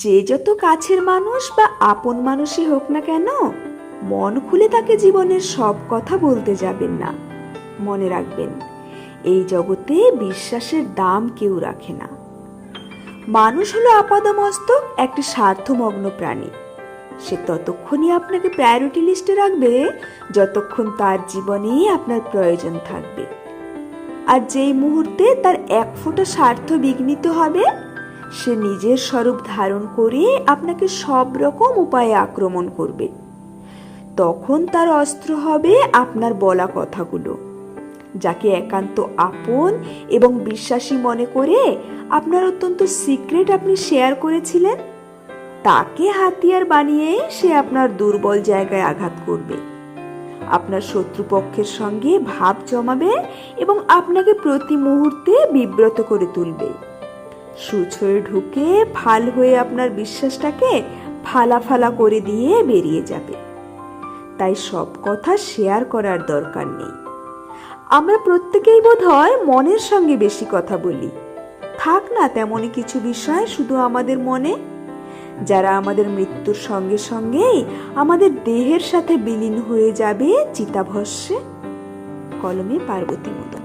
যে যত কাছের মানুষ বা আপন মানুষই হোক না কেন, মন খুলে তাকে জীবনের সব কথা বলতে যাবেন না। মনে রাখবেন, এই জগতে বিশ্বাসের দাম কেউ রাখে না। মানুষ হলো আপাদমস্তক একটি স্বার্থমগ্ন প্রাণী। সে ততক্ষণই আপনাকে প্রায়োরিটি লিস্টে রাখবে যতক্ষণ তার জীবনে আপনার প্রয়োজন থাকবে। আর যেই মুহূর্তে তার এক ফোঁটা স্বার্থ বিঘ্নিত হবে, সে নিজের স্বরূপ ধারণ করে আপনাকে সব রকম উপায়ে আক্রমণ করবে। তখন তার অস্ত্র হবে আপনার বলা কথাগুলো। যাকে একান্ত আপন এবং বিশ্বাসী মনে করে আপনার অত্যন্ত সিক্রেট আপনি শেয়ার করেছিলেন, তাকে হাতিয়ার বানিয়ে সে আপনার দুর্বল জায়গায় আঘাত করবে। আপনার শত্রুপক্ষের সঙ্গে ভাব জমাবে এবং আপনাকে প্রতি মুহূর্তে বিব্রত করে তুলবে। সুচ হয়ে ঢুকে ফাল হয়ে আপনার বিশ্বাসটাকে ফালা ফালা করে দিয়ে বেরিয়ে যাবে। তাই সব কথা শেয়ার করার দরকার নেই। আমরা প্রত্যেকেই বোধহয় মনের সঙ্গে বেশি কথা বলি। থাক না তেমনই কিছু বিষয় শুধু আমাদের মনে, যারা আমাদের মৃত্যুর সঙ্গে সঙ্গেই আমাদের দেহের সাথে বিলীন হয়ে যাবে চিতাভস্মে। কলমে পার্বতী।